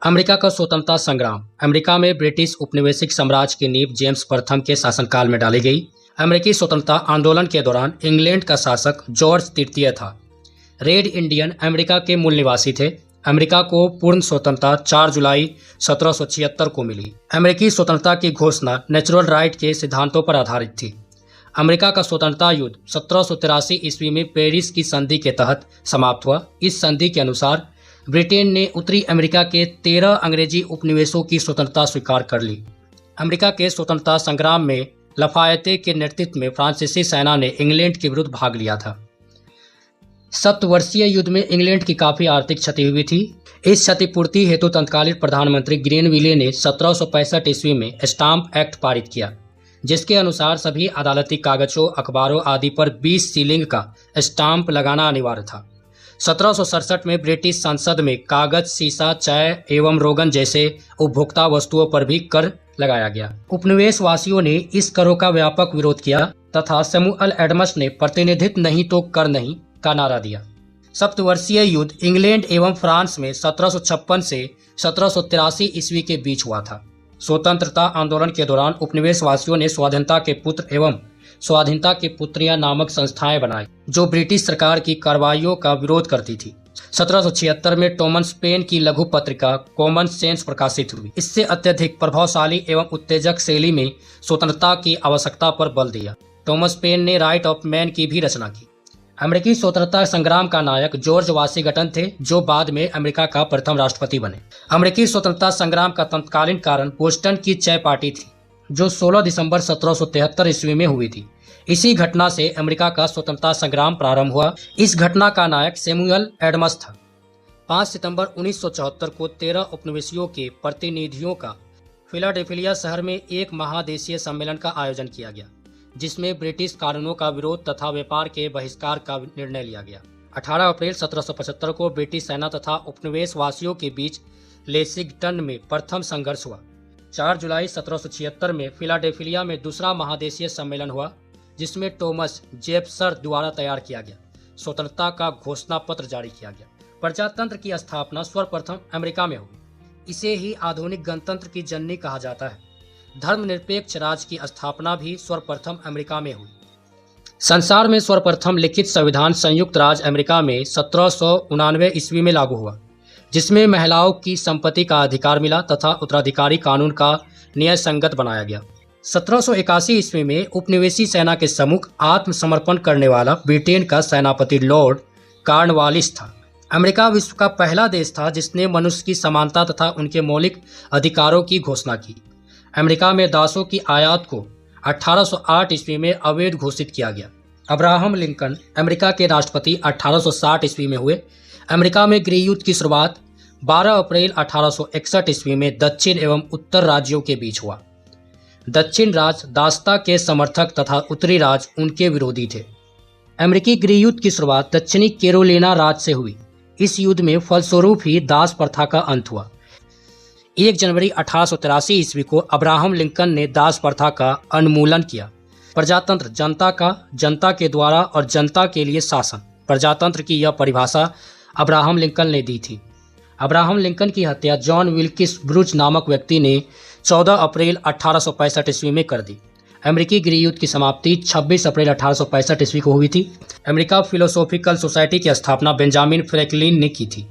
America का स्वतंत्रता संग्राम। अमेरिका में ब्रिटिश उपनिवेशिक साम्राज्य की नींव जेम्स प्रथम के शासनकाल में डाली गई। अमेरिकी स्वतंत्रता आंदोलन के दौरान इंग्लैंड का शासक जॉर्ज तृतीय था। रेड इंडियन अमेरिका के मूल निवासी थे। अमेरिका को पूर्ण स्वतंत्रता 4 जुलाई 1776 को मिली। अमेरिकी स्वतंत्रता की घोषणा नेचुरल राइट के सिद्धांतों पर आधारित थी। अमेरिका का स्वतंत्रता युद्ध 1783 ईस्वी में पेरिस की संधि के तहत समाप्त हुआ। इस संधि के अनुसार ब्रिटेन ने उत्तरी अमेरिका के 13 अंग्रेजी उपनिवेशों की स्वतंत्रता स्वीकार कर ली। अमेरिका के स्वतंत्रता संग्राम में लफायते के नेतृत्व में फ्रांसीसी सेना ने इंग्लैंड के विरुद्ध भाग लिया था। 7 वर्षीय युद्ध में इंग्लैंड की काफी आर्थिक क्षति हुई थी। इस क्षतिपूर्ति हेतु तत्कालीन प्रधानमंत्री ग्रेनविले ने 1765 ईस्वी में स्टाम्प एक्ट पारित किया, जिसके अनुसार सभी अदालती कागजों, अखबारों आदि पर 20 सीलिंग का स्टाम्प लगाना अनिवार्य था। 1767 में ब्रिटिश संसद में कागज, सीसा, चाय एवं रोगन जैसे उपभोक्ता वस्तुओं पर भी कर लगाया गया। उपनिवेश वासियों ने इस करों का व्यापक विरोध किया तथा सैमुअल एडम्स ने प्रतिनिधित्व नहीं तो कर नहीं का नारा दिया। सप्तवर्षीय युद्ध इंग्लैंड एवं फ्रांस में 1756 से 1783 ईस्वी के बीच हुआ था। स्वतंत्रता आंदोलन के दौरान उपनिवेश वासियों ने स्वाधीनता के पुत्र एवं स्वाधीनता की पुत्रियां नामक संस्थाएं बनाई, जो ब्रिटिश सरकार की कार्रवाइयों का विरोध करती थी। 1776 में टॉमस पेन की लघु पत्रिका कॉमन सेंस प्रकाशित हुई। इससे अत्यधिक प्रभावशाली एवं उत्तेजक शैली में स्वतंत्रता की आवश्यकता पर बल दिया। टॉमस पेन ने राइट ऑफ मैन की भी रचना की। अमेरिकी स्वतंत्रता संग्राम का नायक जॉर्ज वाशिंगटन थे, जो बाद में अमेरिका का प्रथम राष्ट्रपति बने। अमेरिकी स्वतंत्रता संग्राम का तत्कालीन कारण बोस्टन की चाय पार्टी थी, जो 16 दिसंबर 1773 ईस्वी में हुई थी। इसी घटना से अमेरिका का स्वतंत्रता संग्राम प्रारंभ हुआ। इस घटना का नायक सैमुअल एडम्स था। 5 सितंबर 1974 को 13 उपनिवेशियों के प्रतिनिधियों का फिलाडेल्फिया शहर में एक महादेशीय सम्मेलन का आयोजन किया गया, जिसमें ब्रिटिश कानूनों का विरोध तथा व्यापार के बहिष्कार का निर्णय लिया गया। 18 अप्रैल 1775 को ब्रिटिश सेना तथा उपनिवेश वासियों के बीच लेक्सिंगटन में प्रथम संघर्ष हुआ। 4 जुलाई 1776 में फिलाडेल्फिया में दूसरा महादेशीय सम्मेलन हुआ, जिसमें टॉमस जेफरसन द्वारा तैयार किया गया स्वतंत्रता का घोषणा पत्र जारी किया गया। प्रजातंत्र की स्थापना सर्वप्रथम अमेरिका में हुई। इसे ही आधुनिक गणतंत्र की जननी कहा जाता है। धर्मनिरपेक्ष राज्य की स्थापना भी सर्वप्रथम अमेरिका में हुई। संसार में सर्वप्रथम लिखित संविधान संयुक्त राज्य अमेरिका में 1789 ईस्वी में लागू हुआ, जिसमें महिलाओं की संपत्ति का अधिकार मिला तथा उत्तराधिकारी कानून का न्याय संगत बनाया गया। 1781 ईस्वी में उपनिवेशी सेना के सम्मुख आत्मसमर्पण करने वाला ब्रिटेन का सेनापति लॉर्ड कॉर्नवालिस था। अमेरिका विश्व का पहला देश था जिसने मनुष्य की समानता तथा उनके मौलिक अधिकारों की घोषणा की। अमेरिका में दासों की आयात को 1808 ईस्वी में अवैध घोषित किया गया। अब्राहम लिंकन अमेरिका के राष्ट्रपति 1860 ईस्वी में हुए। अमेरिका में गृह युद्ध की शुरुआत 12 अप्रैल 1861 ईस्वी में दक्षिण एवं उत्तर राज्यों के बीच हुआ। दक्षिण राज्य दासता के समर्थक तथा उत्तरी राज्य उनके विरोधी थे। अमेरिकी गृह युद्ध की शुरुआत दक्षिणी कैरोलिना राज्य से हुई। इस युद्ध में फलस्वरूप ही दास प्रथा का अंत हुआ। 1 जनवरी 1883 ईस्वी को अब्राहम लिंकन ने दास प्रथा का उन्मूलन किया। प्रजातंत्र जनता का, जनता के द्वारा और जनता के लिए शासन। प्रजातंत्र की यह परिभाषा अब्राहम लिंकन ने दी थी। अब्राहम लिंकन की हत्या जॉन विल्किस ब्रूच नामक व्यक्ति ने 14 अप्रैल 1865 ईस्वी में कर दी। अमेरिकी गृह युद्ध की समाप्ति 26 अप्रैल 1865 ईस्वी को हुई थी। अमेरिका फिलोसॉफिकल सोसाइटी की स्थापना बेंजामिन फ्रैंकलिन ने की थी।